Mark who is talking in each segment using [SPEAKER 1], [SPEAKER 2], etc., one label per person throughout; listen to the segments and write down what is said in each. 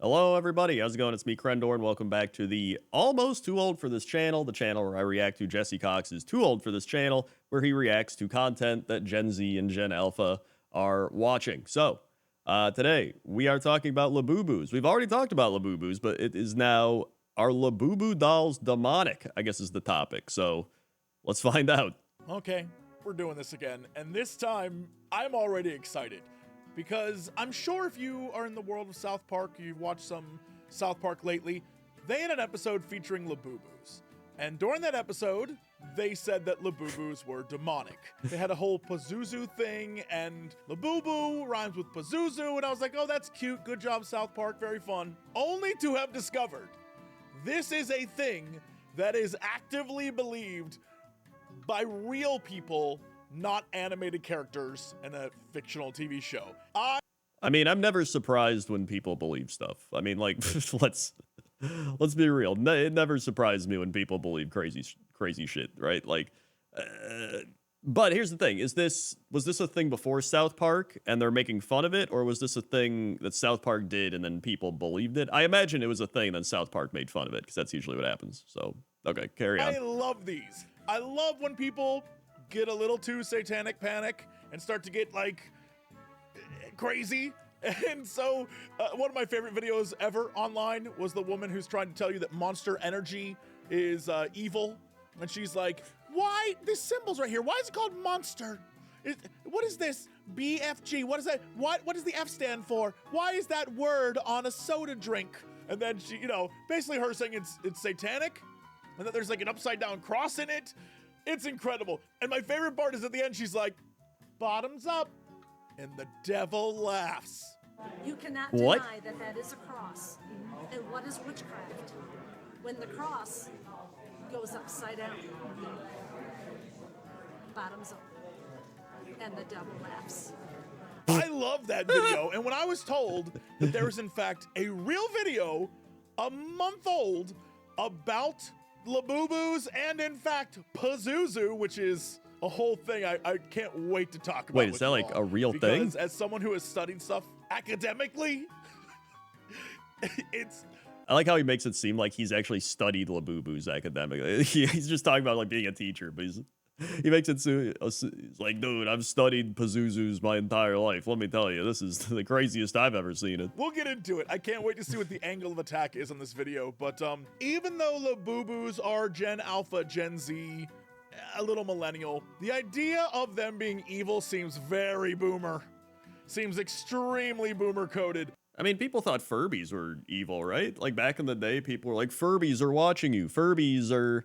[SPEAKER 1] Hello, everybody. How's it going? It's me, Crendor, and welcome back to the Almost Too Old for This Channel, the channel where I react to Jesse Cox's Too Old for This Channel, where he reacts to content that Gen Z and Gen Alpha are watching. So, today, we are talking about Labubus. We've already talked about Labubus, but it is now, are Labubu dolls demonic, I guess is the topic. So, let's find out.
[SPEAKER 2] Okay, we're doing this again, and this time, I'm already excited. Because I'm sure if you are in the world of South Park, you've watched some South Park lately, they had an episode featuring Labubus. And during that episode, they said that Labubus were demonic. They had a whole Pazuzu thing, and Labubu rhymes with Pazuzu, and I was like, oh, that's cute, good job, South Park, very fun. Only to have discovered this is a thing that is actively believed by real people, not animated characters in a fictional TV show.
[SPEAKER 1] I mean, I'm never surprised when people believe stuff. I mean, like, let's be real. It never surprised me when people believe crazy shit, right? Like, but here's the thing: was this a thing before South Park, and they're making fun of it, or was this a thing that South Park did and then people believed it? I imagine it was a thing, then South Park made fun of it because that's usually what happens. So, okay, carry on.
[SPEAKER 2] I love these. I love when people get a little too satanic panic and start to get like crazy. And so one of my favorite videos ever online was the woman who's trying to tell you that Monster Energy is evil, and she's like, why this symbol's right here, why is it called monster? What is this BFG? What is that? What does the F stand for? Why is that word on a soda drink? And then she, basically her saying it's satanic, and that there's like an upside down cross in it. It's incredible. And my favorite part is at the end, she's like, bottoms up. And the devil laughs.
[SPEAKER 3] You cannot deny that is a cross. And what is witchcraft? When the cross goes upside down. Bottoms up. And the devil laughs.
[SPEAKER 2] I love that video. And when I was told that there was in fact a real video, a month old, about Labubus and in fact Pazuzu, which is a whole thing I can't wait to talk about.
[SPEAKER 1] Wait, is that like a real thing?
[SPEAKER 2] Because as someone who has studied stuff academically,
[SPEAKER 1] I like how he makes it seem like he's actually studied Labubus academically. He's just talking about like being a teacher, but he makes it seem he's like, dude, I've studied Pazuzus my entire life. Let me tell you, this is the craziest I've ever seen it.
[SPEAKER 2] We'll get into it. I can't wait to see what the angle of attack is on this video. But even though Labubus are Gen Alpha, Gen Z, a little millennial, the idea of them being evil seems very boomer. Seems extremely boomer coded.
[SPEAKER 1] I mean, people thought Furbies were evil, right? Like back in the day, people were like, Furbies are watching you. Furbies are,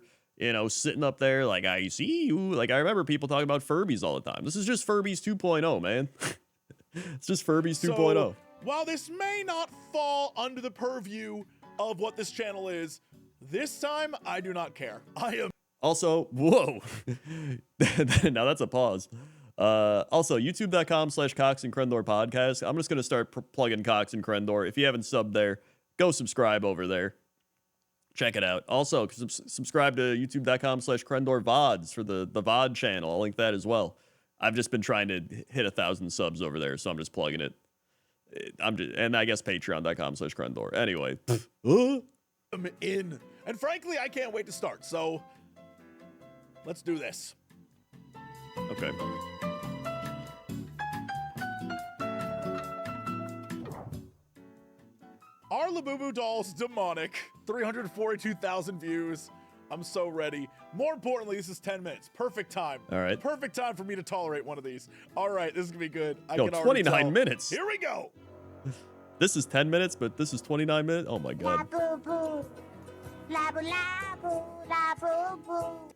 [SPEAKER 1] sitting up there like, I see you. Like, I remember people talking about Furbies all the time. This is just Furbies 2.0, man. It's just Furbies 2.0.
[SPEAKER 2] So, while this may not fall under the purview of what this channel is, this time I do not care. I am.
[SPEAKER 1] Also, whoa. Now that's a pause. Also, youtube.com/Cox and Crendor podcast. I'm just going to start plugging Cox and Crendor. If you haven't subbed there, go subscribe over there. Check it out. Also, subscribe to youtube.com/Crendor VODs for the VOD channel. I'll link that as well. I've just been trying to hit 1,000 subs over there, so I'm just plugging it. And I guess patreon.com/Crendor. Anyway.
[SPEAKER 2] I'm in. And frankly, I can't wait to start. So let's do this.
[SPEAKER 1] Okay.
[SPEAKER 2] Are Labubu dolls demonic? 342,000 views. I'm so ready. More importantly, this is 10 minutes. Perfect time.
[SPEAKER 1] All right.
[SPEAKER 2] Perfect time for me to tolerate one of these. All right, this is gonna be good.
[SPEAKER 1] Yo, 29 minutes.
[SPEAKER 2] Here we go.
[SPEAKER 1] This is 10 minutes, but this is 29 minutes. Oh my god.
[SPEAKER 4] Labubu, labu labu, labubu.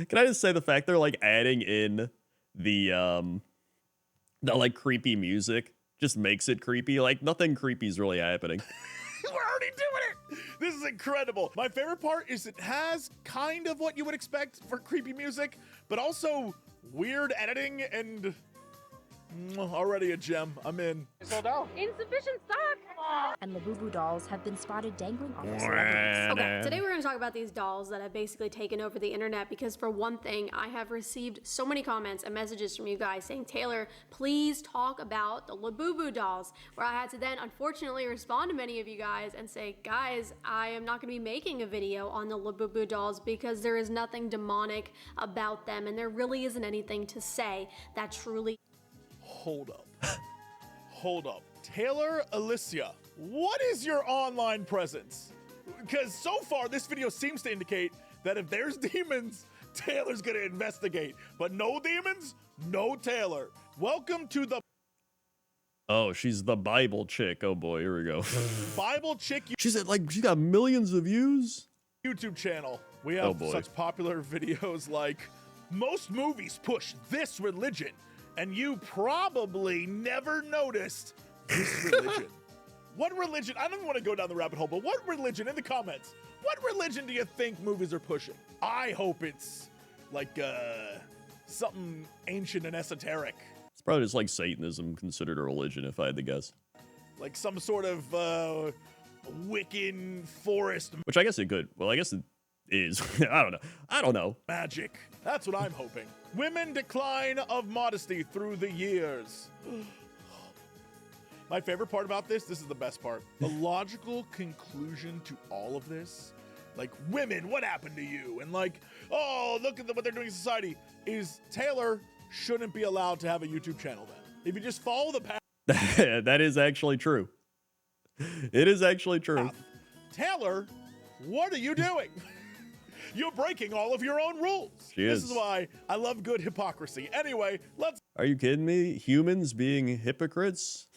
[SPEAKER 1] Can I just say the fact they're like adding in the like creepy music just makes it creepy. Like nothing creepy is really happening.
[SPEAKER 2] We're already doing it. This is incredible. My favorite part is it has kind of what you would expect for creepy music, but also weird editing and Already a gem. I'm in.
[SPEAKER 5] Sold out.
[SPEAKER 6] Insufficient stock.
[SPEAKER 7] And Labubu dolls have been spotted dangling off of celebrities.
[SPEAKER 3] Okay, today we're going to talk about these dolls that have basically taken over the internet because for one thing, I have received so many comments and messages from you guys saying, Taylor, please talk about the Labubu dolls, where I had to then unfortunately respond to many of you guys and say, guys, I am not going to be making a video on the Labubu dolls because there is nothing demonic about them and there really isn't anything to say that truly...
[SPEAKER 2] Hold up. Hold up. Taylor Alicia, what is your online presence? Because so far this video seems to indicate that if there's demons, Taylor's gonna investigate. But no demons, no Taylor. Welcome to the
[SPEAKER 1] Oh, she's the Bible chick. Oh boy, here we go.
[SPEAKER 2] Bible Chick
[SPEAKER 1] She's at like, she got millions of views.
[SPEAKER 2] YouTube channel. We have such popular videos like most movies push this religion, and you probably never noticed this religion. What religion? I don't even want to go down the rabbit hole, but what religion, in the comments, what religion do you think movies are pushing? I hope it's like something ancient and esoteric.
[SPEAKER 1] It's probably just like Satanism considered a religion, if I had to guess.
[SPEAKER 2] Like some sort of Wiccan forest
[SPEAKER 1] Which I guess it could. Well, I guess it is. I don't know. I don't know.
[SPEAKER 2] magic. That's what I'm hoping. Women decline of modesty through the years. My favorite part about this is the best part. The logical conclusion to all of this, like, women, what happened to you? And like, oh, look at what they're doing in society, is Taylor shouldn't be allowed to have a YouTube channel then. If you just follow the path.
[SPEAKER 1] That is actually true. It is actually true.
[SPEAKER 2] Taylor, what are you doing? You're breaking all of your own rules. This is why I love good hypocrisy. Anyway, let's...
[SPEAKER 1] Are you kidding me? Humans being hypocrites?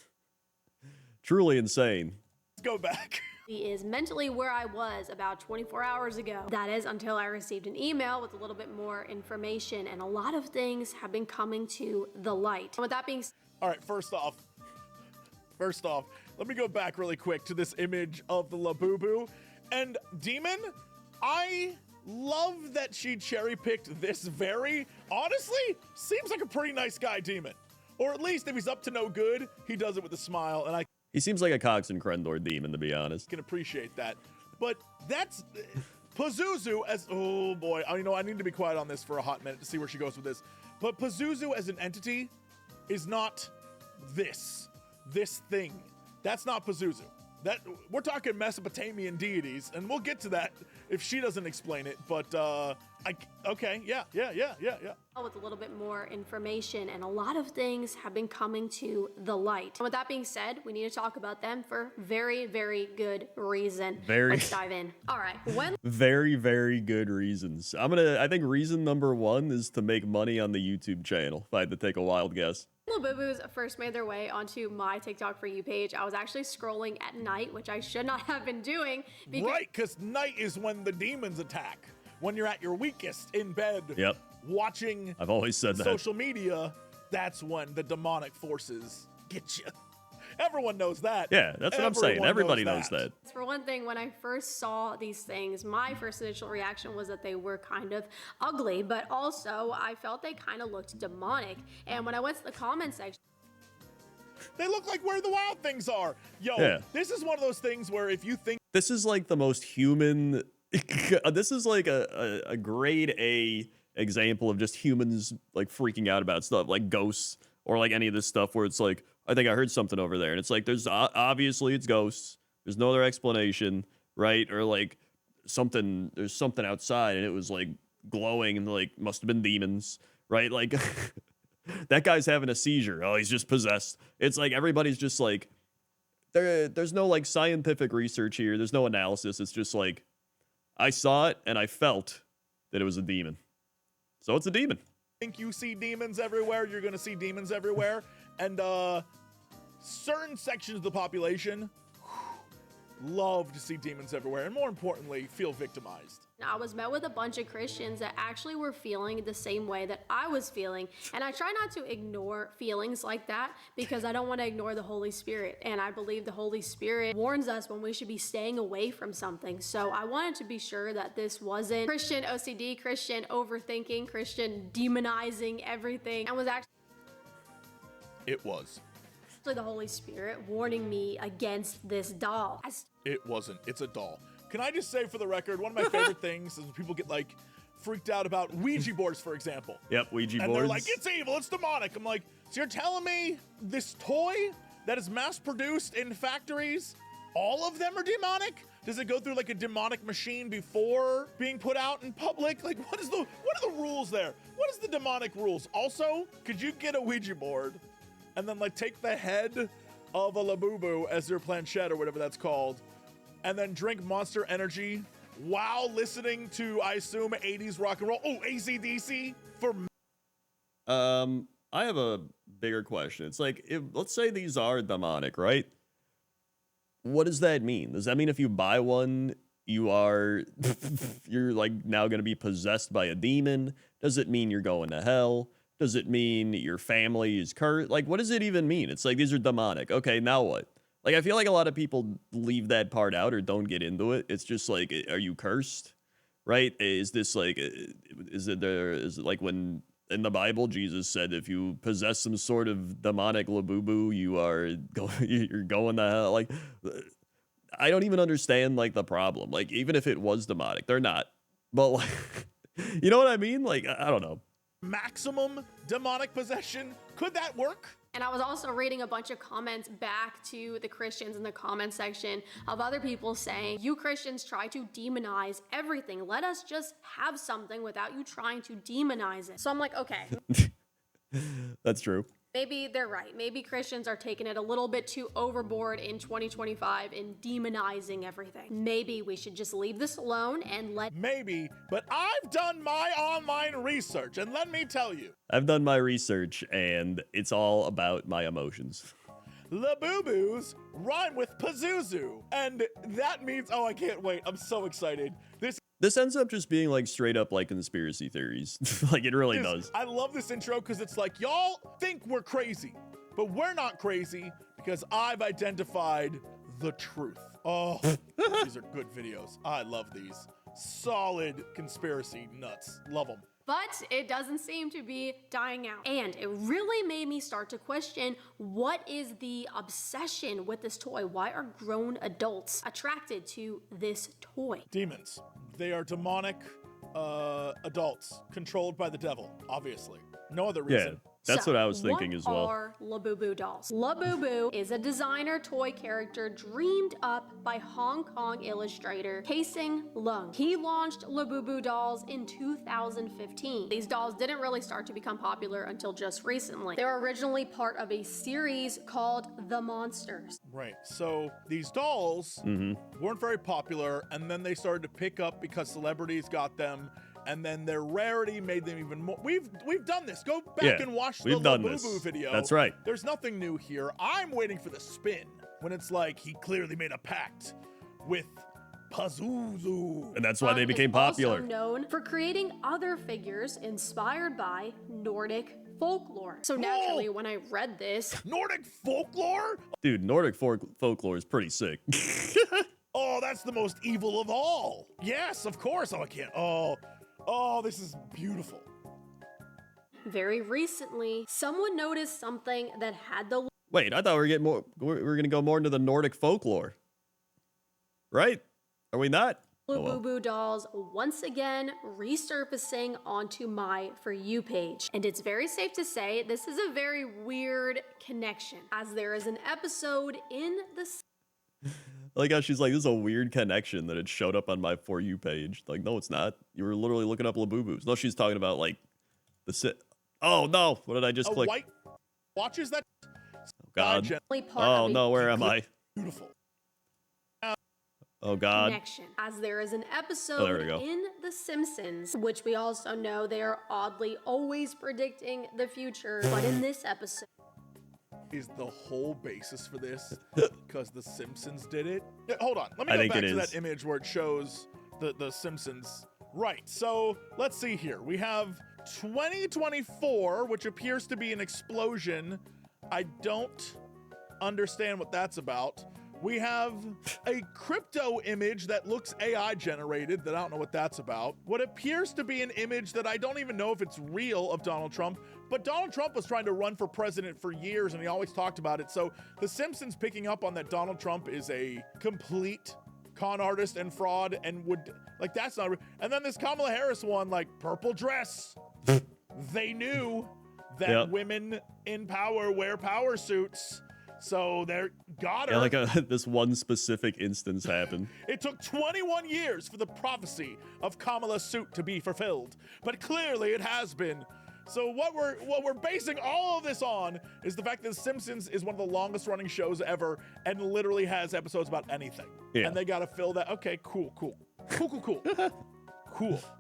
[SPEAKER 1] Truly insane.
[SPEAKER 2] Let's go back.
[SPEAKER 3] He is mentally where I was about 24 hours ago. That is until I received an email with a little bit more information, and a lot of things have been coming to the light. And with that being said,
[SPEAKER 2] all right, first off, let me go back really quick to this image of the Labubu. And Demon, I love that she cherry-picked this very, honestly, seems like a pretty nice guy, Demon. Or at least if he's up to no good, he does it with a smile, and I
[SPEAKER 1] He seems like a Cox and Crendor demon, to be honest.
[SPEAKER 2] can appreciate that. But that's Pazuzu as, oh boy, you know, I need to be quiet on this for a hot minute to see where she goes with this. But Pazuzu as an entity is not this thing. That's not Pazuzu. That we're talking Mesopotamian deities, and we'll get to that if she doesn't explain it. But okay, yeah.
[SPEAKER 3] with a little bit more information, and a lot of things have been coming to the light. And with that being said, we need to talk about them for very, very good reason. Let's dive in. All right,
[SPEAKER 1] very, very good reasons. I think reason number one is to make money on the YouTube channel, if I had to take a wild guess.
[SPEAKER 3] Labubus first made their way onto my TikTok For You page, I was actually scrolling at night, which I should not have been doing.
[SPEAKER 2] Because night is when the demons attack. When you're at your weakest in bed.
[SPEAKER 1] Yep.
[SPEAKER 2] Watching
[SPEAKER 1] I've always said that.
[SPEAKER 2] Social media, that's when the demonic forces get you. Everyone knows that.
[SPEAKER 1] Yeah, that's what I'm saying. Everybody knows that.
[SPEAKER 3] For one thing, when I first saw these things, my first initial reaction was that they were kind of ugly, but also I felt they kind of looked demonic. And when I went to the comment section,
[SPEAKER 2] they look like Where the Wild Things Are. Yo, This is one of those things where if you think...
[SPEAKER 1] This is like the most human... this is like a grade A example of just humans like freaking out about stuff like ghosts or like any of this stuff where it's like, I think I heard something over there, and it's like there's obviously it's ghosts, there's no other explanation, right? Or like there's something outside and it was like glowing and like must have been demons, right? Like that guy's having a seizure, oh, he's just possessed. It's like everybody's just like there's no like scientific research here, there's no analysis. It's just like I saw it and I felt that it was a demon. So it's a demon.
[SPEAKER 2] Think you see demons everywhere, you're gonna see demons everywhere. And certain sections of the population love to see demons everywhere, and more importantly, feel victimized.
[SPEAKER 3] I was met with a bunch of Christians that actually were feeling the same way that I was feeling. And I try not to ignore feelings like that because I don't want to ignore the Holy Spirit. And I believe the Holy Spirit warns us when we should be staying away from something. So I wanted to be sure that this wasn't Christian OCD, Christian overthinking, Christian demonizing everything, and was actually...
[SPEAKER 2] It was.
[SPEAKER 3] Actually, the Holy Spirit warning me against this doll.
[SPEAKER 2] It wasn't. It's a doll. Can I just say for the record, one of my favorite things is when people get like freaked out about Ouija boards, for example.
[SPEAKER 1] Yep, Ouija
[SPEAKER 2] And
[SPEAKER 1] boards.
[SPEAKER 2] they're like, it's evil, it's demonic. I'm like, so you're telling me this toy that is mass produced in factories, all of them are demonic? Does it go through like a demonic machine before being put out in public? Like, what are the rules there? What is the demonic rules? Also, could you get a Ouija board and then like take the head of a Labubu as their planchette or whatever that's called, and then drink Monster Energy while listening to, I assume, 80s rock and roll? Oh, AC/DC for
[SPEAKER 1] I have a bigger question. It's like, let's say these are demonic, right? What does that mean? Does that mean if you buy one, you're like now going to be possessed by a demon? Does it mean you're going to hell? Does it mean your family is cursed? Like, what does it even mean? It's like, these are demonic. Okay, now what? Like, I feel like a lot of people leave that part out or don't get into it. It's just like, are you cursed? Right? Is this like, is it like when in the Bible, Jesus said, if you possess some sort of demonic Labubu, you're going to hell. Like, I don't even understand like the problem. Like, even if it was demonic, they're not. But like, you know what I mean? Like, I don't know.
[SPEAKER 2] maximum demonic possession. Could that work?
[SPEAKER 3] And I was also reading a bunch of comments back to the Christians in the comment section of other people saying, you Christians try to demonize everything. Let us just have something without you trying to demonize it. So I'm like, okay,
[SPEAKER 1] That's true.
[SPEAKER 3] maybe they're right. Maybe Christians are taking it a little bit too overboard in 2025 in demonizing everything. Maybe we should just leave this alone and let
[SPEAKER 2] Maybe, but I've done my online research, and let me tell you,
[SPEAKER 1] I've done my research, and it's all about my emotions.
[SPEAKER 2] Labubus rhyme with Pazuzu, and that means, oh, I can't wait. I'm so excited.
[SPEAKER 1] This ends up just being like straight up like conspiracy theories. Like it really does.
[SPEAKER 2] I love this intro because it's like, y'all think we're crazy, but we're not crazy because I've identified the truth. Oh, these are good videos. I love these. Solid conspiracy nuts. Love them.
[SPEAKER 3] But it doesn't seem to be dying out. And it really made me start to question, what is the obsession with this toy? Why are grown adults attracted to this toy?
[SPEAKER 2] Demons. They are demonic adults controlled by the devil, obviously. No other
[SPEAKER 1] Yeah,
[SPEAKER 2] reason.
[SPEAKER 1] that's
[SPEAKER 3] So,
[SPEAKER 1] what I was thinking as well.
[SPEAKER 3] What are Labubu dolls? Labubu is a designer toy character dreamed up by Hong Kong illustrator Casing Lung. He launched Labubu dolls in 2015. These dolls didn't really start to become popular until just recently. They were originally part of a series called The Monsters.
[SPEAKER 2] Right. So these dolls weren't very popular, and then they started to pick up because celebrities got them, and then their rarity made them even more. We've done this. Go back and watch the
[SPEAKER 1] we've done
[SPEAKER 2] Labubu
[SPEAKER 1] this.
[SPEAKER 2] video.
[SPEAKER 1] That's right.
[SPEAKER 2] There's nothing new here. I'm waiting for the spin when it's like he clearly made a pact with Pazuzu.
[SPEAKER 1] And that's why they
[SPEAKER 3] Is
[SPEAKER 1] became popular.
[SPEAKER 3] Also known for creating other figures inspired by Nordic folklore. So naturally, when I read this,
[SPEAKER 2] Nordic folklore?
[SPEAKER 1] Dude, Nordic folklore is pretty sick.
[SPEAKER 2] Oh, that's the most evil of all. Yes, of course. Oh, I can't. Oh, this is beautiful.
[SPEAKER 3] very recently, someone noticed something that had the
[SPEAKER 1] Wait, I thought we were getting more. We're gonna go more into the Nordic folklore, right? Are we not? Oh, well.
[SPEAKER 3] Labubu dolls once again resurfacing onto my For You page. And it's very safe to say this is a very weird connection, as there is an episode in the
[SPEAKER 1] I like how she's like, this is a weird connection that it showed up on my For You page. Like, no, it's not. You were literally looking up Labubus. No, she's talking about like the sit. Oh no, what did I just
[SPEAKER 2] A
[SPEAKER 1] click?
[SPEAKER 2] white watches that.
[SPEAKER 1] God.
[SPEAKER 3] only part
[SPEAKER 1] Oh
[SPEAKER 3] of a
[SPEAKER 1] no, where am I?
[SPEAKER 2] Beautiful.
[SPEAKER 1] Oh God.
[SPEAKER 3] connection, as there is an
[SPEAKER 1] there
[SPEAKER 3] episode
[SPEAKER 1] we go.
[SPEAKER 3] in The Simpsons, which we also know they are oddly always predicting the future, but in this episode,
[SPEAKER 2] Is the whole basis for this because the Simpsons did it? Yeah, hold on. Let me
[SPEAKER 1] I
[SPEAKER 2] go
[SPEAKER 1] think
[SPEAKER 2] back
[SPEAKER 1] it
[SPEAKER 2] to
[SPEAKER 1] is.
[SPEAKER 2] that image where it shows the Simpsons. Right. So let's see here. We have 2024, which appears to be an explosion. I don't understand what that's about. We have a crypto image that looks AI generated that I don't know what that's about. What appears to be an image that I don't even know if it's real of Donald Trump, But Donald Trump was trying to run for president for years, and he always talked about it. So The Simpsons picking up on that Donald Trump is a complete con artist and fraud, and would, like, that's not real. And then this Kamala Harris one, like, purple dress. They knew that women in power wear power suits. So they're got her.
[SPEAKER 1] Yeah, like this one specific instance happened.
[SPEAKER 2] It took 21 years for the prophecy of Kamala's suit to be fulfilled, but clearly it has been. So what we're basing all of this on is the fact that The Simpsons is one of the longest running shows ever and literally has episodes about anything.
[SPEAKER 1] Yeah.
[SPEAKER 2] And they got to fill that. Okay, cool. Cool.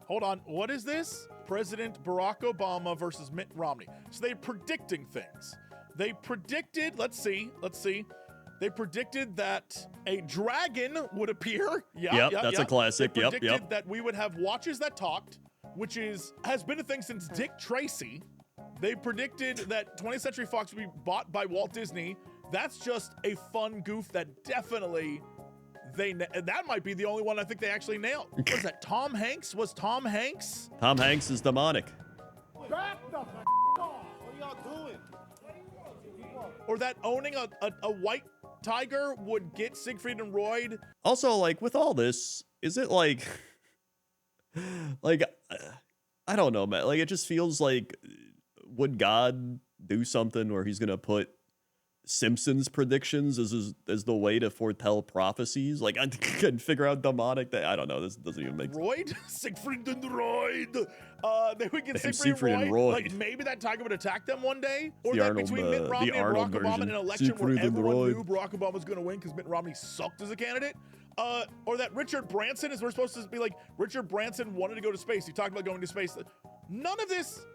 [SPEAKER 2] Hold on. What is this? President Barack Obama versus Mitt Romney. So they're predicting things. They predicted, let's see. They predicted that a dragon would appear. That's
[SPEAKER 1] a classic.
[SPEAKER 2] They predicted that we would have watches that talked, which has been a thing since Dick Tracy. They predicted that 20th Century Fox would be bought by Walt Disney. That's just a fun goof that definitely that might be the only one I think they actually nailed. What was that? Tom Hanks? Was Tom Hanks?
[SPEAKER 1] Tom Hanks is demonic.
[SPEAKER 5] Back the off. What are y'all doing?
[SPEAKER 2] Or that owning a white tiger would get Siegfried and Roy.
[SPEAKER 1] Also, like, with all this, is it like I don't know, man. Like, it just feels like, would God do something where he's gonna put Simpsons predictions as the way to foretell prophecies? Like, I couldn't figure out demonic. I don't know. This doesn't even make sense.
[SPEAKER 2] Roy? Siegfried and Roy. They would get
[SPEAKER 1] Siegfried and Roy.
[SPEAKER 2] Like, maybe that tiger would attack them one day. Or
[SPEAKER 1] The
[SPEAKER 2] that
[SPEAKER 1] Arnold,
[SPEAKER 2] between Mitt Romney and
[SPEAKER 1] Arnold
[SPEAKER 2] Barack Obama in
[SPEAKER 1] version.
[SPEAKER 2] an election
[SPEAKER 1] Siegfried
[SPEAKER 2] where
[SPEAKER 1] and
[SPEAKER 2] everyone
[SPEAKER 1] Roy.
[SPEAKER 2] knew Barack Obama was going to win because Mitt Romney sucked as a candidate. Or that Richard Branson, we're supposed to be like, Richard Branson wanted to go to space. He talked about going to space. None of this.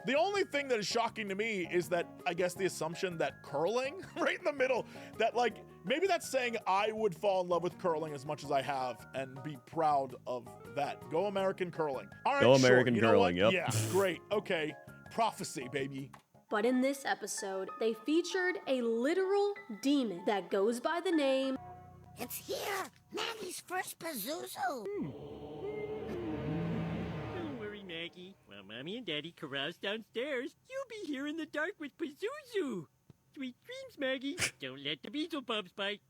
[SPEAKER 2] The only thing that is shocking to me is that, I guess, the assumption that curling, right in the middle, that, like, maybe that's saying I would fall in love with curling as much as I have and be proud of that. Go American curling. All right,
[SPEAKER 1] Go
[SPEAKER 2] sure.
[SPEAKER 1] American
[SPEAKER 2] You know
[SPEAKER 1] curling,
[SPEAKER 2] what?
[SPEAKER 1] yep.
[SPEAKER 2] Yeah, great. Okay. Prophecy, baby.
[SPEAKER 3] But in this episode, they featured a literal demon that goes by the name
[SPEAKER 4] It's here! Maggie's first Pazuzu!
[SPEAKER 6] Don't worry, Maggie. While Mommy and Daddy carouse downstairs, you'll be here in the dark with Pazuzu. Sweet dreams, Maggie. Don't let the Beelzebubs bite.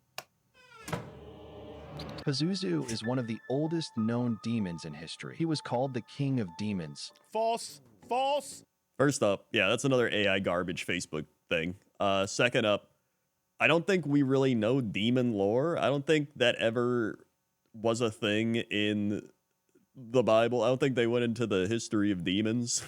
[SPEAKER 8] Pazuzu is one of the oldest known demons in history. He was called the King of Demons.
[SPEAKER 2] False. False.
[SPEAKER 1] First up, yeah, that's another AI garbage Facebook thing. Second up, I don't think we really know demon lore. I don't think that ever was a thing in the Bible. I don't think they went into the history of demons.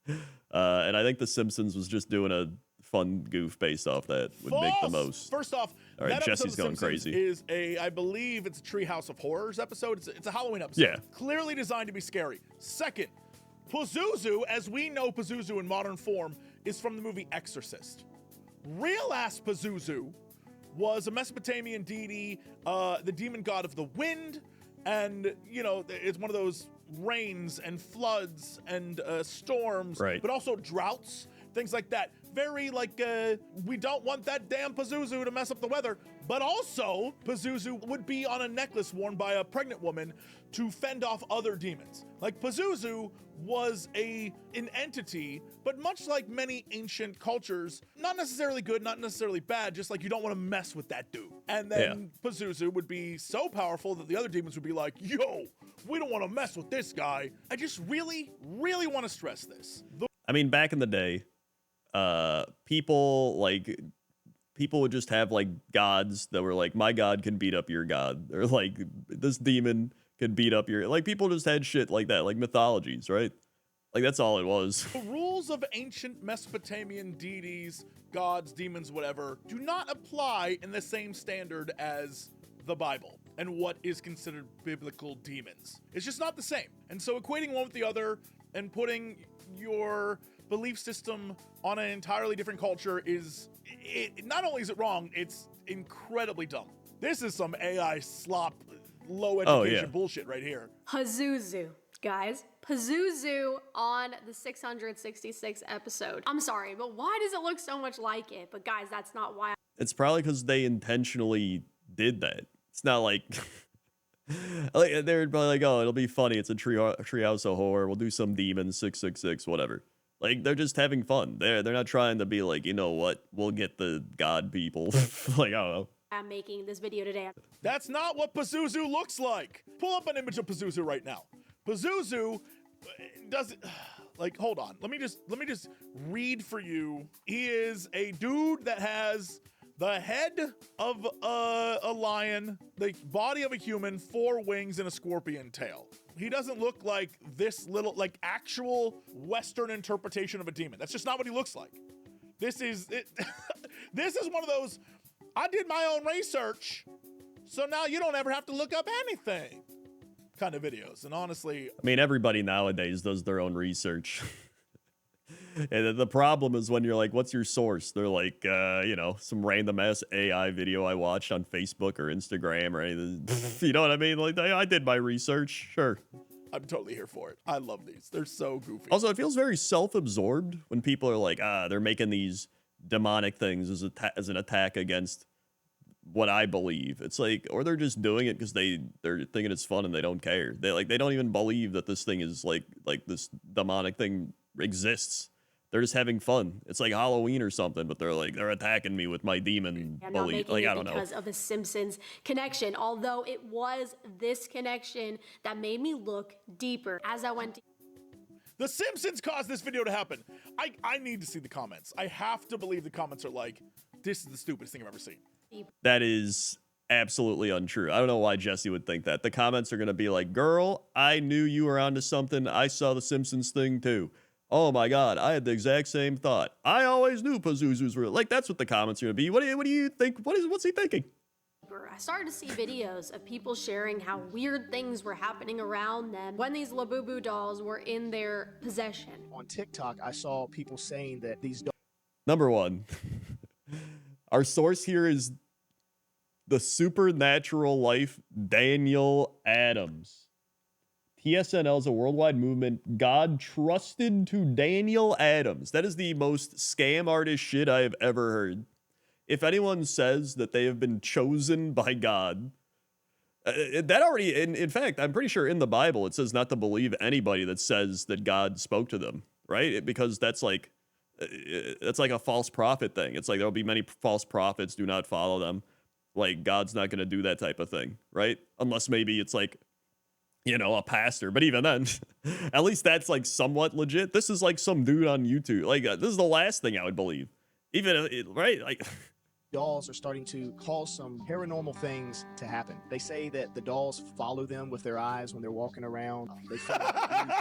[SPEAKER 1] And I think The Simpsons was just doing a fun goof based off that would make the most.
[SPEAKER 2] First off,
[SPEAKER 1] All right,
[SPEAKER 2] that episode
[SPEAKER 1] Jesse's
[SPEAKER 2] of The
[SPEAKER 1] going
[SPEAKER 2] Simpsons
[SPEAKER 1] crazy.
[SPEAKER 2] is I believe it's a Treehouse of Horrors episode. It's a Halloween episode.
[SPEAKER 1] Yeah.
[SPEAKER 2] Clearly designed to be scary. Second, Pazuzu, as we know Pazuzu in modern form, is from the movie Exorcist. Real-ass Pazuzu was a Mesopotamian deity, the demon god of the wind, and, you know, it's one of those rains and floods and storms,
[SPEAKER 1] Right.
[SPEAKER 2] but also droughts, things like that. Very, like, we don't want that damn Pazuzu to mess up the weather, but also Pazuzu would be on a necklace worn by a pregnant woman to fend off other demons. Like, Pazuzu was an entity, but much like many ancient cultures, not necessarily good, not necessarily bad, just like you don't want to mess with that dude. And then Pazuzu would be so powerful that the other demons would be like, yo, we don't want to mess with this guy. I just really, really want to stress this.
[SPEAKER 1] I mean, back in the day, people would just have like gods that were like, my god can beat up your god, or like this demon can beat up your, like, people just had shit like that, like mythologies, right? Like, that's all it was.
[SPEAKER 2] The rules of ancient Mesopotamian deities, gods, demons, whatever, do not apply in the same standard as the Bible and what is considered biblical demons. It's just not the same. And so equating one with the other and putting your belief system on an entirely different culture not only is it wrong, it's incredibly dumb. This is some AI slop, low education bullshit right here.
[SPEAKER 3] Pazuzu. Guys, Pazuzu on the 666th episode. I'm sorry, but why does it look so much like it? But guys, that's not why.
[SPEAKER 1] It's probably because they intentionally did that. It's not like, like they're probably like, oh, it'll be funny. It's a treehouse of horror. We'll do some demons, 666, whatever. Like, they're just having fun. They're not trying to be like, you know what, we'll get the God people. Like, I don't know.
[SPEAKER 3] I'm making this video today.
[SPEAKER 2] That's not what Pazuzu looks like. Pull up an image of Pazuzu right now. Pazuzu doesn't like, hold on. Let me just read for you. He is a dude that has the head of a lion, the body of a human, 4 wings, and a scorpion tail. He doesn't look like this little, like, actual Western interpretation of a demon. That's just not what he looks like. This is it. This is one of those, I did my own research, so now you don't ever have to look up anything kind of videos. And honestly,
[SPEAKER 1] I mean, everybody nowadays does their own research. And the problem is when you're like, what's your source? They're like, you know, some random ass AI video I watched on Facebook or Instagram or anything. You know what I mean? Like, I did my research. Sure.
[SPEAKER 2] I'm totally here for it. I love these. They're so goofy.
[SPEAKER 1] Also, it feels very self-absorbed when people are like, they're making these demonic things as an attack against what I believe. It's like, or they're just doing it because they're thinking it's fun and they don't care. They don't even believe that this thing is like this demonic thing exists. They're just having fun. It's like Halloween or something, but they're attacking me with my demon belief. Like, I don't know.
[SPEAKER 3] Because of the Simpsons connection, although it was this connection that made me look deeper as I went.
[SPEAKER 2] The Simpsons caused this video to happen. I need to see the comments. I have to believe the comments are like, this is the stupidest thing I've ever seen.
[SPEAKER 1] That is absolutely untrue. I don't know why Jesse would think that. The comments are going to be like, girl, I knew you were onto something. I saw the Simpsons thing too. Oh my God, I had the exact same thought. I always knew Pazuzus were like, that's what the comments are going to be. What do you think? What's he thinking?
[SPEAKER 3] I started to see videos of people sharing how weird things were happening around them when these Labubu dolls were in their possession.
[SPEAKER 5] On TikTok, I saw people saying that these dolls.
[SPEAKER 1] Number one, our source here is the supernatural life Daniel Adams. TSNL is a worldwide movement. God trusted to Daniel Adams. That is the most scam artist shit I have ever heard. If anyone says that they have been chosen by God, that already, in fact, I'm pretty sure in the Bible it says not to believe anybody that says that God spoke to them, right? Because that's like a false prophet thing. It's like there'll be many false prophets. Do not follow them. Like, God's not going to do that type of thing, right? Unless maybe it's like, you know, a pastor. But even then, at least that's like somewhat legit. This is like some dude on YouTube. Like, this is the last thing I would believe. Even, right? Like,
[SPEAKER 5] dolls are starting to cause some paranormal things to happen. They say that the dolls follow them with their eyes when they're walking around. They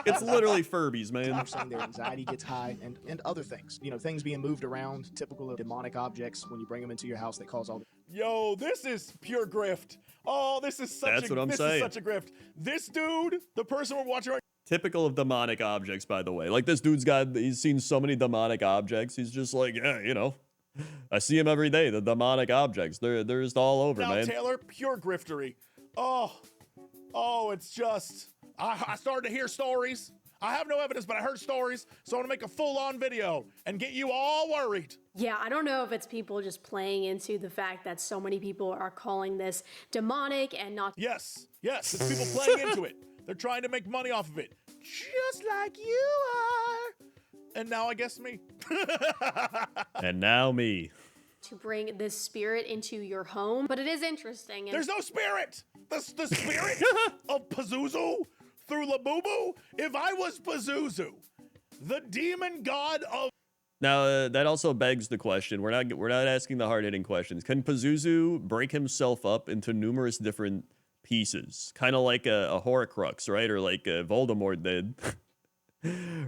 [SPEAKER 1] it's literally Furbies, man.
[SPEAKER 5] They're saying their anxiety gets high and other things. You know, things being moved around, typical of demonic objects when you bring them into your house that cause all the...
[SPEAKER 2] Yo, this is pure grift. Oh, this is such
[SPEAKER 1] That's what I'm saying.
[SPEAKER 2] is such a grift. This dude, the person we're watching right.
[SPEAKER 1] Typical of demonic objects, by the way. Like, this dude's he's seen so many demonic objects. He's just like, yeah, you know, I see him every day. The demonic objects, they're just all over,
[SPEAKER 2] Now,
[SPEAKER 1] man.
[SPEAKER 2] Taylor, pure griftery. Oh, it's just, I started to hear stories. I have no evidence, but I heard stories, so I want to make a full-on video and get you all worried.
[SPEAKER 3] Yeah, I don't know if it's people just playing into the fact that so many people are calling this demonic and not.
[SPEAKER 2] Yes, it's people playing into it. They're trying to make money off of it, just like you are. And now I guess me.
[SPEAKER 1] And now me.
[SPEAKER 3] To bring this spirit into your home, but it is interesting. And
[SPEAKER 2] there's no spirit. The spirit of Pazuzu through Labubu. If I was Pazuzu, the demon god of.
[SPEAKER 1] Now that also begs the question. We're not asking the hard-hitting questions. Can Pazuzu break himself up into numerous different pieces, kind of like a Horcrux, right, or like Voldemort did?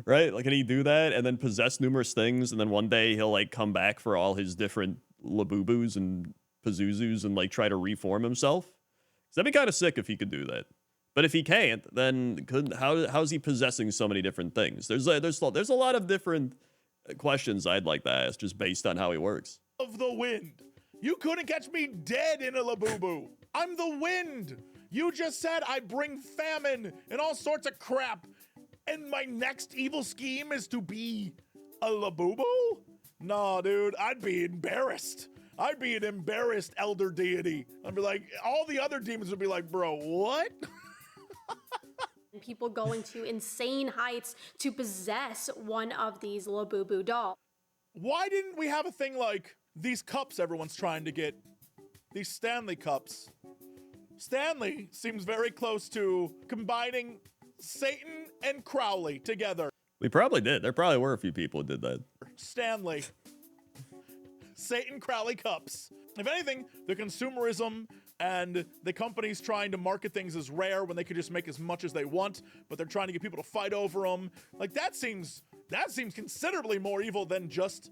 [SPEAKER 1] Right? Like, can he do that and then possess numerous things, and then one day he'll like come back for all his different Labubus and Pazuzus and like try to reform himself? 'Cause that'd be kind of sick if he could do that. But if he can't, then how's he possessing so many different things? There's a lot of different questions I'd like to ask just based on how he works.
[SPEAKER 2] Of the wind. You couldn't catch me dead in a Labubu. I'm the wind. You just said I bring famine and all sorts of crap. And my next evil scheme is to be a Labubu? Nah, dude, I'd be embarrassed. I'd be an embarrassed elder deity. I'd be like, all the other demons would be like, bro, what?
[SPEAKER 3] People going to insane heights to possess one of these Labubu dolls.
[SPEAKER 2] Why didn't we have a thing like these cups everyone's trying to get? These Stanley cups. Stanley seems very close to combining Satan and Crowley together.
[SPEAKER 1] We probably did. There probably were a few people who did that.
[SPEAKER 2] Stanley. Satan Crowley cups. If anything, the consumerism and the companies trying to market things as rare when they could just make as much as they want, but they're trying to get people to fight over them. Like, that seems considerably more evil than just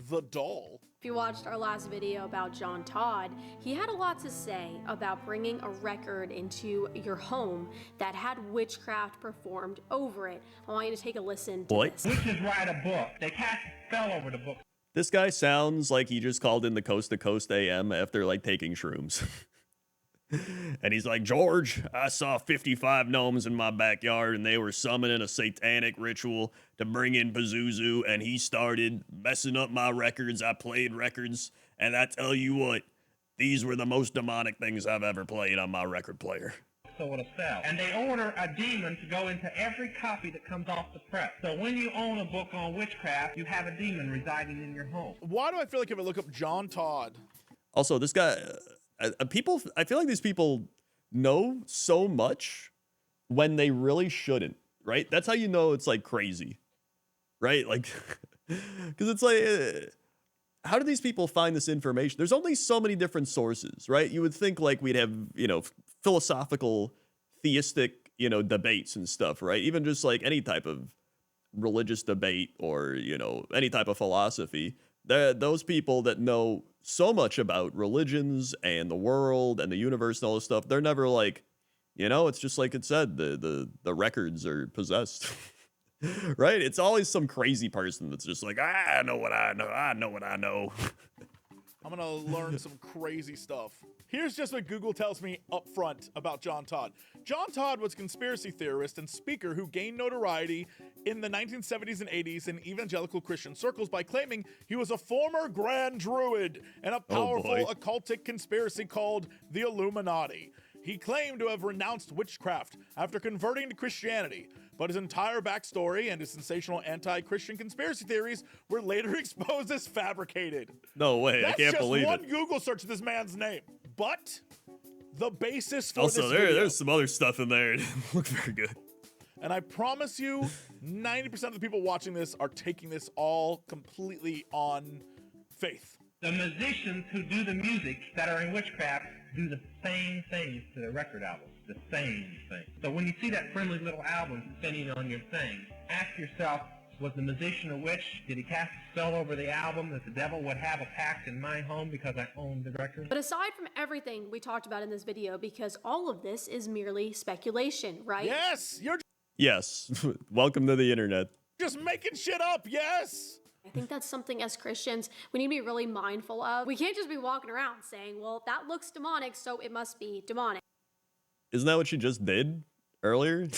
[SPEAKER 2] the doll.
[SPEAKER 3] If you watched our last video about John Todd, he had a lot to say about bringing a record into your home that had witchcraft performed over it. I want you to take a listen to this.
[SPEAKER 9] Witches write a book. They cast a spell over the book.
[SPEAKER 1] This guy sounds like he just called in the Coast to Coast AM after like taking shrooms. And he's like, George, I saw 55 gnomes in my backyard and they were summoning a satanic ritual to bring in Pazuzu, and he started messing up my records. I played records, and I tell you what, these were the most demonic things I've ever played on my record player.
[SPEAKER 9] So it'll sell. And they order a demon to go into every copy that comes off the press. So when you own a book on witchcraft, you have a demon residing in your home.
[SPEAKER 2] Why do I feel like if I look up John Todd?
[SPEAKER 1] Also, this guy, I feel like these people know so much when they really shouldn't, right? That's how you know it's like crazy, right? Like, because it's like, how do these people find this information? There's only so many different sources, right? You would think like we'd have, philosophical, theistic, debates and stuff, right? Even just like any type of religious debate or, any type of philosophy. Those people that know so much about religions and the world and the universe and all this stuff, they're never like, it's just like it said, the records are possessed. Right? It's always some crazy person that's just like, I know what I know. I know what I know.
[SPEAKER 2] I'm gonna learn some crazy stuff. Here's just what Google tells me up front about John Todd. John Todd was a conspiracy theorist and speaker who gained notoriety in the 1970s and 80s in evangelical Christian circles by claiming he was a former Grand Druid and a powerful occultic conspiracy called the Illuminati. He claimed to have renounced witchcraft after converting to Christianity, but his entire backstory and his sensational anti-Christian conspiracy theories were later exposed as fabricated.
[SPEAKER 1] No way, I can't believe it.
[SPEAKER 2] That's just one Google search of this man's name. But the basis for
[SPEAKER 1] also,
[SPEAKER 2] this video,
[SPEAKER 1] there's some other stuff in there. It didn't look very good.
[SPEAKER 2] And I promise you, 90% of the people watching this are taking this all completely on faith.
[SPEAKER 9] The musicians who do the music that are in witchcraft do the same things to the record albums. The same thing. So when you see that friendly little album spinning on your thing, ask yourself, was the musician a witch? Did he cast a spell over the album that the devil would have a pact in my home because I owned the record?
[SPEAKER 3] But aside from everything we talked about in this video, because all of this is merely speculation, right?
[SPEAKER 2] Yes, you're
[SPEAKER 1] Yes. Welcome to the internet.
[SPEAKER 2] just making shit up, yes!
[SPEAKER 3] I think that's something as Christians we need to be really mindful of. We can't just be walking around saying, well, that looks demonic, so it must be demonic.
[SPEAKER 1] Isn't that what she just did earlier?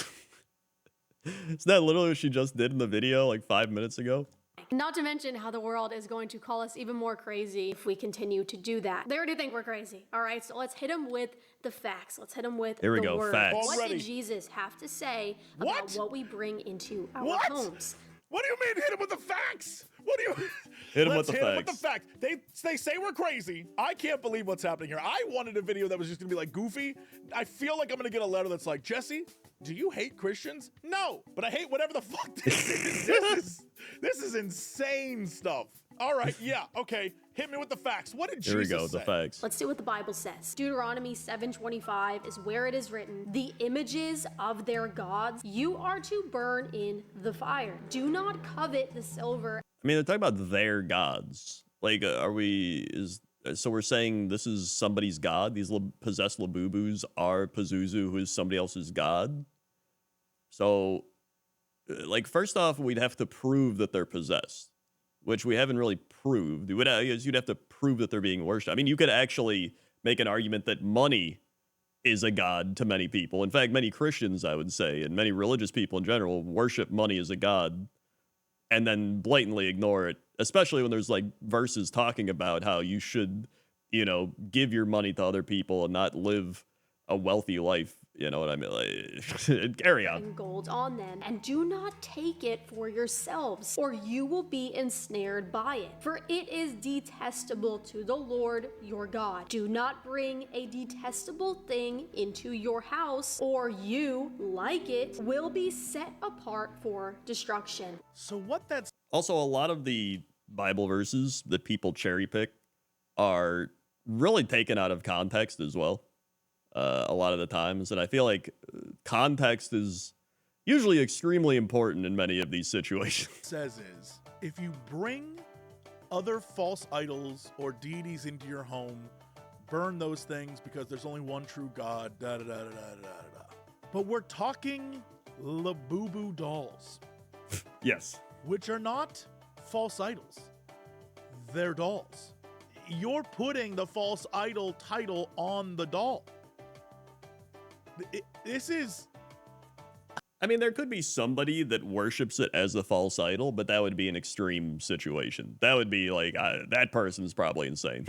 [SPEAKER 1] Isn't that literally what she just did in the video like 5 minutes ago?
[SPEAKER 3] Not to mention how the world is going to call us even more crazy if we continue to do that. They already think we're crazy, all right? So let's hit them with the facts. Let's hit them with
[SPEAKER 1] Here we
[SPEAKER 3] the
[SPEAKER 1] go,
[SPEAKER 3] word.
[SPEAKER 1] facts.
[SPEAKER 3] What
[SPEAKER 2] Already.
[SPEAKER 3] did Jesus have to say about what we bring into our
[SPEAKER 2] What?
[SPEAKER 3] homes?
[SPEAKER 2] What do you mean hit him with the facts? What do you
[SPEAKER 1] Hit him
[SPEAKER 2] Let's
[SPEAKER 1] with the
[SPEAKER 2] hit him with the
[SPEAKER 1] facts.
[SPEAKER 2] fact. They say we're crazy. I can't believe what's happening here. I wanted a video that was just gonna be like goofy. I feel like I'm gonna get a letter that's like, Jesse, do you hate Christians? No, but I hate whatever the fuck this is. This is insane stuff. All right, yeah, okay. Hit me with the facts. What did
[SPEAKER 1] Here we
[SPEAKER 2] Jesus
[SPEAKER 1] go,
[SPEAKER 2] say?
[SPEAKER 1] the facts.
[SPEAKER 3] Let's see what the Bible says. Deuteronomy 7:25 is where it is written, the images of their gods you are to burn in the fire. Do not covet the silver.
[SPEAKER 1] I mean, they're talking about their gods. Like, so we're saying this is somebody's god? These possessed Labubus are Pazuzu, who is somebody else's god? So, like, first off, we'd have to prove that they're possessed, which we haven't really proved. You'd have to prove that they're being worshipped. I mean, you could actually make an argument that money is a god to many people. In fact, many Christians, I would say, and many religious people in general, worship money as a god and then blatantly ignore it, especially when there's like verses talking about how you should, give your money to other people and not live a wealthy life, You know what I mean? Like, carry on.
[SPEAKER 3] and gold on them, and do not take it for yourselves, or you will be ensnared by it. For it is detestable to the Lord your God. Do not bring a detestable thing into your house, or you, like it, will be set apart for destruction.
[SPEAKER 2] So what that's
[SPEAKER 1] Also, a lot of the Bible verses that people cherry pick are really taken out of context as well. A lot of the times, and I feel like context is usually extremely important in many of these situations.
[SPEAKER 2] says is, if you bring other false idols or deities into your home, burn those things because there's only one true God, da da da da da da da. But we're talking Labubu dolls,
[SPEAKER 1] Yes.
[SPEAKER 2] which are not false idols. They're dolls. You're putting the false idol title on the doll. This is
[SPEAKER 1] I mean, there could be somebody that worships it as a false idol, but that would be an extreme situation. That would be like, that person's probably insane.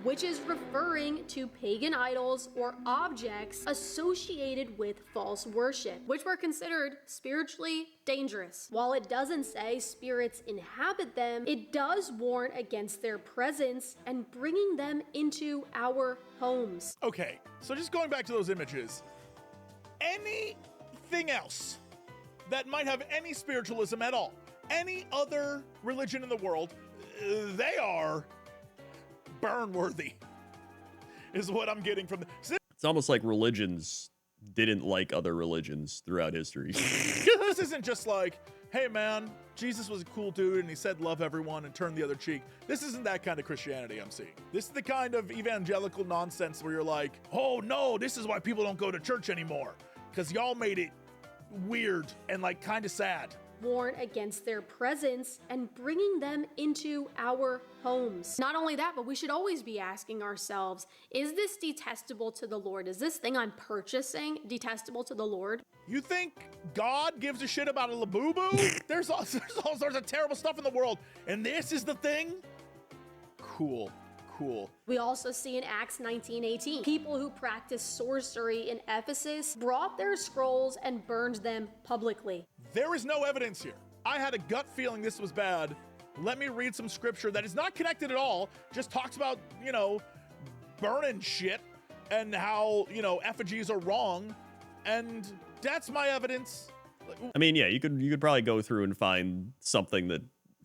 [SPEAKER 3] Which is referring to pagan idols or objects associated with false worship, which were considered spiritually dangerous. While it doesn't say spirits inhabit them, it does warn against their presence and bringing them into our homes.
[SPEAKER 2] okay. So just going back to those images, anything else that might have any spiritualism at all, any other religion in the world, they are burn worthy, is what I'm getting from the.
[SPEAKER 1] It's almost like religions didn't like other religions throughout history.
[SPEAKER 2] This isn't just like, hey man, Jesus was a cool dude and he said love everyone and turn the other cheek. This isn't that kind of Christianity I'm seeing. This is the kind of evangelical nonsense where you're like, oh no, this is why people don't go to church anymore, because y'all made it weird and like kind of sad.
[SPEAKER 3] Warn against their presence and bringing them into our homes. Not only that, but we should always be asking ourselves, is this detestable to the Lord? Is this thing I'm purchasing detestable to the Lord?
[SPEAKER 2] You think God gives a shit about a Labubu? there's all sorts of terrible stuff in the world, and this is the thing? Cool.
[SPEAKER 3] We also see in Acts 19:18, people who practiced sorcery in Ephesus brought their scrolls and burned them publicly.
[SPEAKER 2] There is no evidence here. I had a gut feeling this was bad. Let me read some scripture that is not connected at all, just talks about, burning shit and how, effigies are wrong. And that's my evidence.
[SPEAKER 1] I mean, yeah, you could probably go through and find something that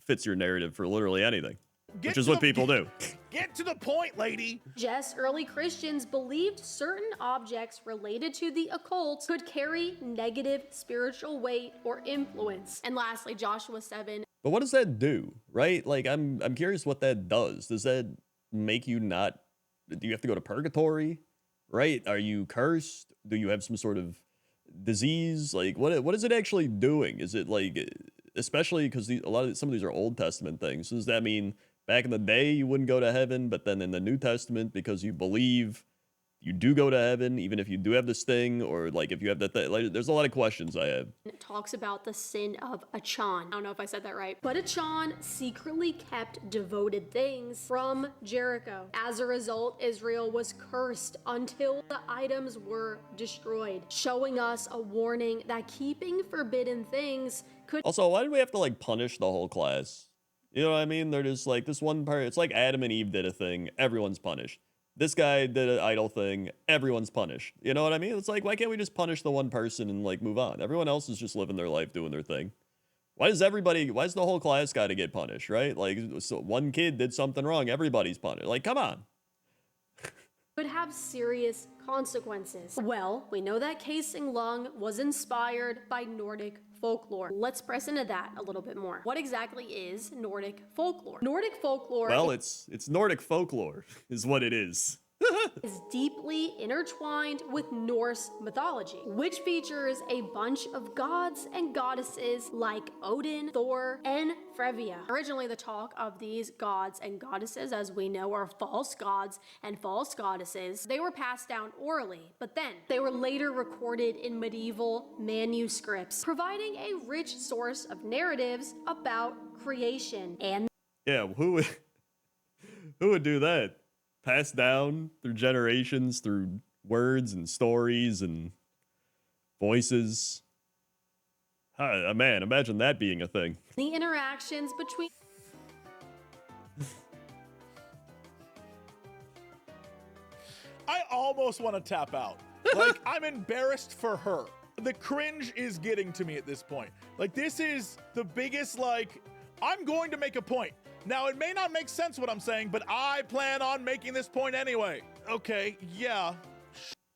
[SPEAKER 1] fits your narrative for literally anything, which is what people do.
[SPEAKER 2] Get to the point, lady.
[SPEAKER 3] Yes, early Christians believed certain objects related to the occult could carry negative spiritual weight or influence. And lastly, Joshua 7.
[SPEAKER 1] But what does that do, right? Like, I'm curious what that does. Does that make you not? Do you have to go to purgatory, right? Are you cursed? Do you have some sort of disease? Like, what is it actually doing? Is it like, especially because some of these are Old Testament things? Does that mean back in the day you wouldn't go to heaven, but then in the New Testament, because you believe you do go to heaven, even if you do have this thing, or like if you have that thing? Like, there's a lot of questions I have.
[SPEAKER 3] It talks about the sin of Achan. I don't know if I said that right. But Achan secretly kept devoted things from Jericho. As a result, Israel was cursed until the items were destroyed, showing us a warning that keeping forbidden things could.
[SPEAKER 1] Also, why did we have to like punish the whole class? You know what I mean? They're just like this one part. It's like Adam and Eve did a thing. Everyone's punished. This guy did an idol thing. Everyone's punished. You know what I mean? It's like, why can't we just punish the one person and like move on? Everyone else is just living their life, doing their thing. Why does the whole class got to get punished, right? Like, so one kid did something wrong. Everybody's punished. Like, come on.
[SPEAKER 3] Could have serious consequences. Well, we know that casing lung was inspired by Nordic folklore. Let's press into that a little bit more. What exactly is Nordic folklore? Nordic folklore
[SPEAKER 1] Well, it's Nordic folklore is what it is.
[SPEAKER 3] is deeply intertwined with Norse mythology, which features a bunch of gods and goddesses like Odin, Thor, and Freyja. Originally, the talk of these gods and goddesses, as we know, are false gods and false goddesses. They were passed down orally, but then they were later recorded in medieval manuscripts, providing a rich source of narratives about creation. And
[SPEAKER 1] Yeah, who would do that? Passed down through generations, through words and stories and voices. Man, imagine that being a thing.
[SPEAKER 3] The interactions between
[SPEAKER 2] I almost want to tap out. Like, I'm embarrassed for her. The cringe is getting to me at this point. Like, this is the biggest, like, I'm going to make a point. Now, it may not make sense what I'm saying, but I plan on making this point anyway. Okay, yeah,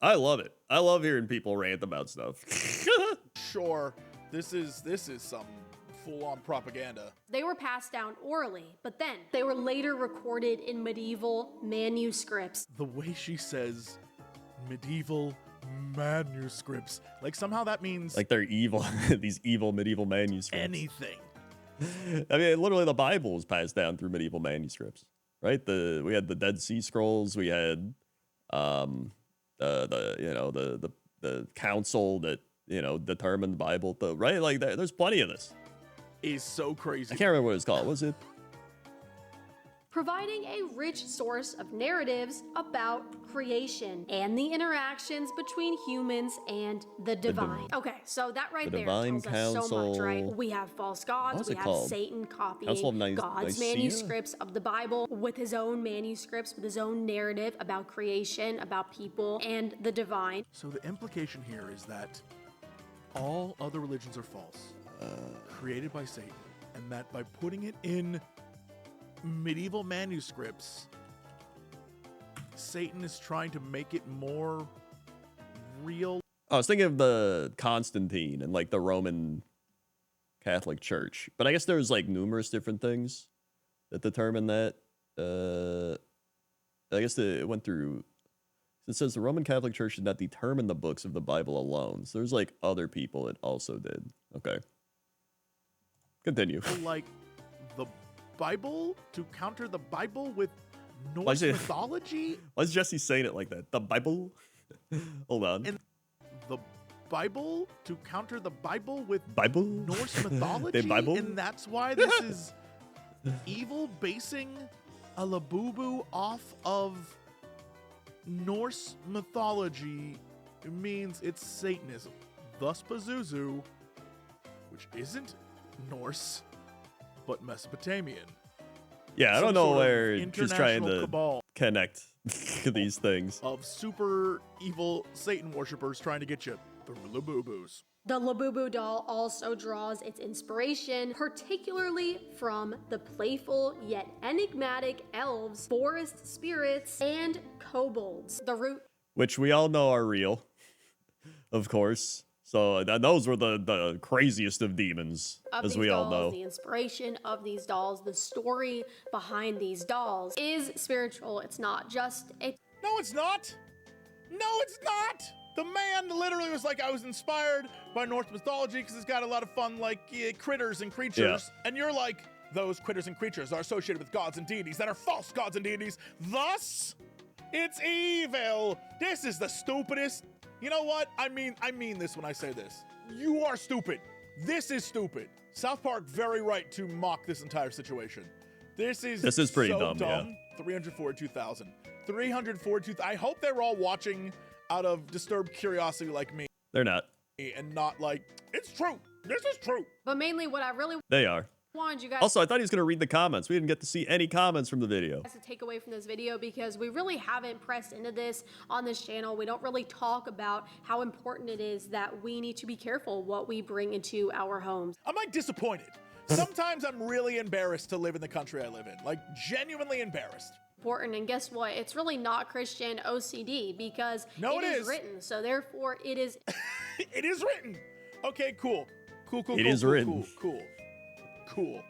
[SPEAKER 1] I love it. I love hearing people rant about stuff.
[SPEAKER 2] sure. This is some full-on propaganda.
[SPEAKER 3] they were passed down orally, but then they were later recorded in medieval manuscripts.
[SPEAKER 2] The way she says medieval manuscripts, like somehow that means
[SPEAKER 1] Like they're evil, these evil medieval manuscripts.
[SPEAKER 2] anything.
[SPEAKER 1] I mean, literally the Bible was passed down through medieval manuscripts, right? We had the Dead Sea Scrolls, we had the council that, determined the Bible, right? Like there's plenty of this.
[SPEAKER 2] Is so crazy.
[SPEAKER 1] I can't remember what it's called. What was it?
[SPEAKER 3] Providing a rich source of narratives about creation and the interactions between humans and the divine. Okay, so that right
[SPEAKER 1] The
[SPEAKER 3] there
[SPEAKER 1] divine
[SPEAKER 3] tells us so much, right?
[SPEAKER 1] council.
[SPEAKER 3] We have false gods,
[SPEAKER 1] What's
[SPEAKER 3] we
[SPEAKER 1] it
[SPEAKER 3] have
[SPEAKER 1] called?
[SPEAKER 3] Satan
[SPEAKER 1] Council
[SPEAKER 3] copying
[SPEAKER 1] of
[SPEAKER 3] God's
[SPEAKER 1] Nicaea?
[SPEAKER 3] manuscripts of the Bible with his own manuscripts, with his own narrative about creation, about people, and the divine.
[SPEAKER 2] So the implication here is that all other religions are false, created by Satan, and that by putting it in medieval manuscripts, Satan is trying to make it more real.
[SPEAKER 1] I was thinking of the Constantine and like the Roman Catholic Church, but I guess there's like numerous different things that determine that. I guess it went through. It says the Roman Catholic Church did not determine the books of the Bible alone. So there's like other people that also did. Okay. Continue.
[SPEAKER 2] Like the Bible to counter the Bible with
[SPEAKER 1] Why
[SPEAKER 2] Norse
[SPEAKER 1] is it-
[SPEAKER 2] mythology?
[SPEAKER 1] Why is Jesse saying it like that? The Bible? Hold on.
[SPEAKER 2] And the Bible to counter the Bible with
[SPEAKER 1] Bible?
[SPEAKER 2] Norse mythology?
[SPEAKER 1] The Bible?
[SPEAKER 2] And that's why this is evil basing a Labubu off of Norse mythology. It means it's Satanism. Thus Pazuzu, which isn't Norse, but Mesopotamian.
[SPEAKER 1] Yeah, I
[SPEAKER 2] Some
[SPEAKER 1] don't know
[SPEAKER 2] sort of
[SPEAKER 1] where she's trying
[SPEAKER 2] international
[SPEAKER 1] to
[SPEAKER 2] cabal
[SPEAKER 1] connect these things.
[SPEAKER 2] of super evil Satan worshippers trying to get you through Labubus.
[SPEAKER 3] The Labubu doll also draws its inspiration, particularly from the playful yet enigmatic elves, forest spirits, and kobolds. The root
[SPEAKER 1] Which we all know are real, of course. So those were the craziest of demons,
[SPEAKER 3] of
[SPEAKER 1] as
[SPEAKER 3] these
[SPEAKER 1] we all
[SPEAKER 3] dolls,
[SPEAKER 1] know.
[SPEAKER 3] the inspiration of these dolls, the story behind these dolls is spiritual. It's not just a
[SPEAKER 2] No, it's not. No, it's not. The man literally was like, I was inspired by Norse mythology because it's got a lot of fun, like critters and creatures. And you're like, those critters and creatures are associated with gods and deities that are false gods and deities. Thus, it's evil. This is the stupidest. You know what? I mean this when I say this. You are stupid. This is stupid. South Park very right to mock this entire situation. This is
[SPEAKER 1] pretty
[SPEAKER 2] so
[SPEAKER 1] dumb, yeah.
[SPEAKER 2] 342,000. 342,000. I hope they're all watching out of disturbed curiosity like me
[SPEAKER 1] They're not.
[SPEAKER 2] and not like, it's true. This is true.
[SPEAKER 3] but mainly what I really
[SPEAKER 1] They are.
[SPEAKER 3] wanted you guys
[SPEAKER 1] Also, I thought he was going to read the comments. We didn't get to see any comments from the video.
[SPEAKER 3] to take away from this video because we really haven't pressed into this on this channel. We don't really talk about how important it is that we need to be careful what we bring into our homes.
[SPEAKER 2] I'm like disappointed. Sometimes I'm really embarrassed to live in the country I live in. Like genuinely embarrassed.
[SPEAKER 3] Important, and guess what? It's really not Christian OCD because
[SPEAKER 2] No, it
[SPEAKER 3] it is
[SPEAKER 2] is.
[SPEAKER 3] written. So therefore, it is.
[SPEAKER 2] It is written. Okay, cool. Cool.
[SPEAKER 1] It is written.
[SPEAKER 2] Cool.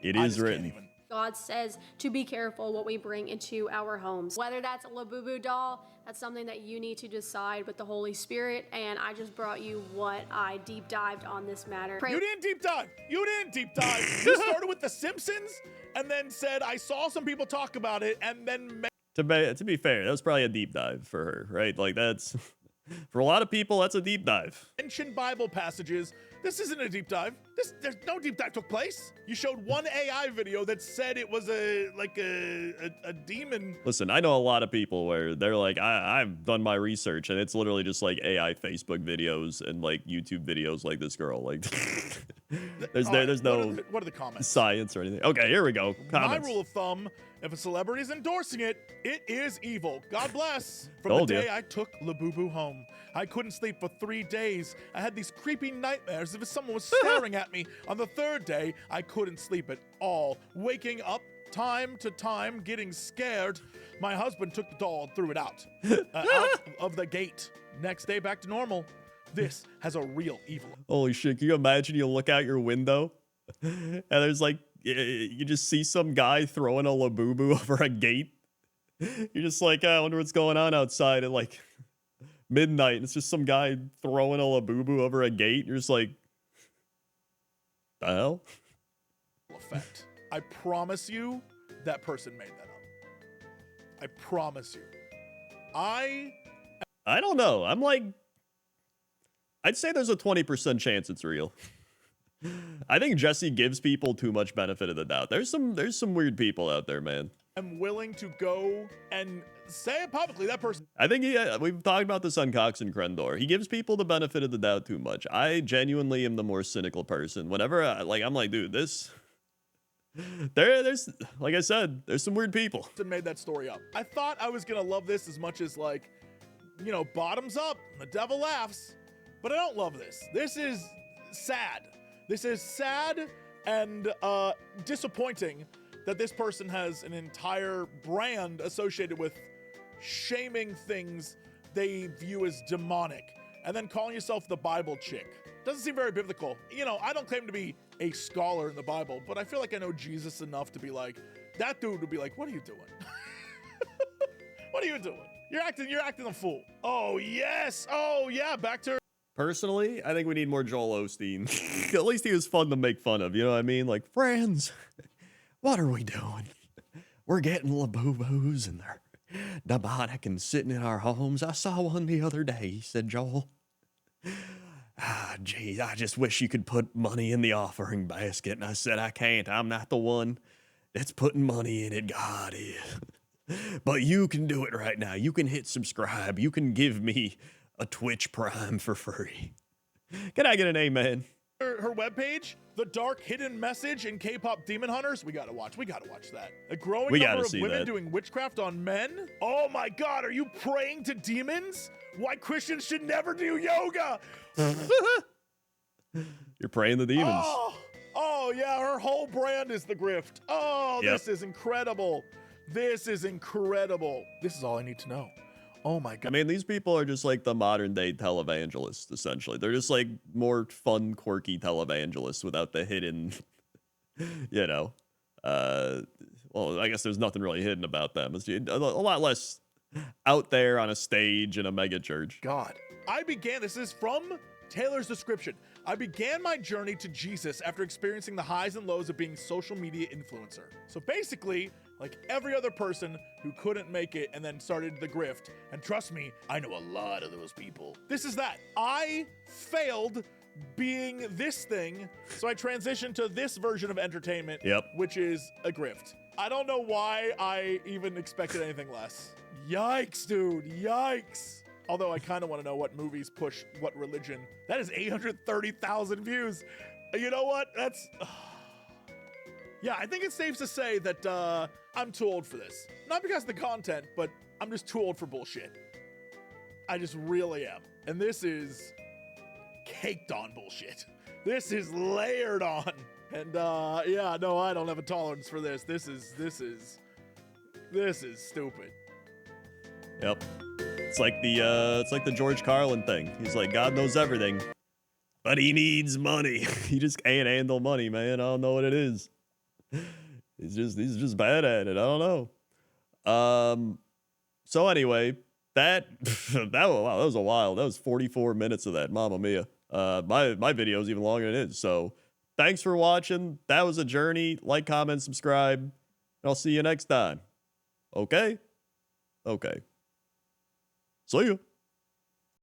[SPEAKER 1] It
[SPEAKER 2] I
[SPEAKER 1] is
[SPEAKER 2] just can't
[SPEAKER 1] written.
[SPEAKER 2] even.
[SPEAKER 3] God says to be careful what we bring into our homes. Whether that's a Labubu doll, that's something that you need to decide with the Holy Spirit. And I just brought you what I deep dived on this matter. Pray
[SPEAKER 2] You didn't deep dive. You started with The Simpsons and then said, I saw some people talk about it and then
[SPEAKER 1] To be fair, that was probably a deep dive for her, right? Like that's For a lot of people, that's a deep dive.
[SPEAKER 2] Mention Bible passages. This isn't a deep dive. There's no deep dive took place. You showed one AI video that said it was a demon.
[SPEAKER 1] Listen, I know a lot of people where they're like, I've done my research, and it's literally just like AI Facebook videos and like YouTube videos like this girl. Like, there's no
[SPEAKER 2] what are the comments?
[SPEAKER 1] Science or anything. Okay, here we go. Comments.
[SPEAKER 2] My rule of thumb: if a celebrity is endorsing it, it is evil. God bless. From
[SPEAKER 1] Told
[SPEAKER 2] the
[SPEAKER 1] ya.
[SPEAKER 2] day I took Labubu home, I couldn't sleep for 3 days. I had these creepy nightmares as if someone was staring at me. On the 3rd day, I couldn't sleep at all, waking up time to time, getting scared. My husband took the doll and threw it out of the gate. Next day, back to normal. This has a real evil.
[SPEAKER 1] Holy shit, can you imagine you look out your window and there's like, you just see some guy throwing a Labubu over a gate? You're just like, I wonder what's going on outside at like midnight. And it's just some guy throwing a Labubu over a gate. You're just like, the hell?
[SPEAKER 2] Effect. I promise you that person made that up. I promise you. I
[SPEAKER 1] don't know. I'm like, I'd say there's a 20% chance it's real. I think Jesse gives people too much benefit of the doubt. There's some weird people out there, man.
[SPEAKER 2] am willing to go and say it publicly. That person.
[SPEAKER 1] I think we've talked about this on Cox and Crendor. He gives people the benefit of the doubt too much. I genuinely am the more cynical person. Whenever I'm like, dude, there's like I said, there's some weird people.
[SPEAKER 2] Made that story up. I thought I was gonna love this as much as like, bottoms up, the devil laughs, but I don't love this. This is sad. This is sad and disappointing that this person has an entire brand associated with shaming things they view as demonic and then calling yourself the Bible chick. Doesn't seem very biblical. I don't claim to be a scholar in the Bible, but I feel like I know Jesus enough to be like, that dude would be like, what are you doing? What are you doing? You're acting a fool. Oh, yes. Oh, yeah. Back to...
[SPEAKER 1] Personally, I think we need more Joel Osteen. At least he was fun to make fun of, you know what I mean? Like, friends, what are we doing? We're getting Labubus and they're demonic and sitting in our homes. I saw one the other day, said Joel. Geez, I just wish you could put money in the offering basket. And I said, I can't. I'm not the one that's putting money in it. God is. But you can do it right now. You can hit subscribe. You can give me a Twitch Prime for free. Can I get an amen?
[SPEAKER 2] Her webpage, The Dark Hidden Message in K-Pop Demon Hunters. We gotta watch that. A growing number of women doing witchcraft on men. Oh my God, are you praying to demons? Why Christians should never do yoga.
[SPEAKER 1] You're praying the demons.
[SPEAKER 2] Oh yeah, her whole brand is the grift. Oh,
[SPEAKER 1] yep.
[SPEAKER 2] This is incredible. This is incredible. This is all I need to know. Oh my God.
[SPEAKER 1] I mean, these people are just like the modern day televangelists, essentially. They're just like more fun, quirky televangelists without the hidden, well, I guess there's nothing really hidden about them. It's a lot less out there on a stage in a mega church.
[SPEAKER 2] God. This is from Taylor's description. I began my journey to Jesus after experiencing the highs and lows of being a social media influencer. So basically, like every other person who couldn't make it and then started the grift, and trust me, I know a lot of those people. This is that. I failed being this thing, so I transitioned to this version of entertainment, which is a grift. I don't know why I even expected anything less. Yikes, dude, yikes. Although I kind of want to know what movies push what religion. That is 830,000 views. You know what? That's... Yeah, I think it's safe to say that I'm too old for this. Not because of the content, but I'm just too old for bullshit. I just really am. And this is caked on bullshit. This is layered on. And yeah, no, I don't have a tolerance for this. This is stupid.
[SPEAKER 1] Yep. It's like the George Carlin thing. He's like, God knows everything, but he needs money. He just can't handle money, man. I don't know what it is. He's just bad at it. I don't know. So anyway, that was a while. That was 44 minutes of that. Mamma mia. My video is even longer than it is. So thanks for watching. That was a journey. Like, comment, subscribe, and I'll see you next time. Okay. See you.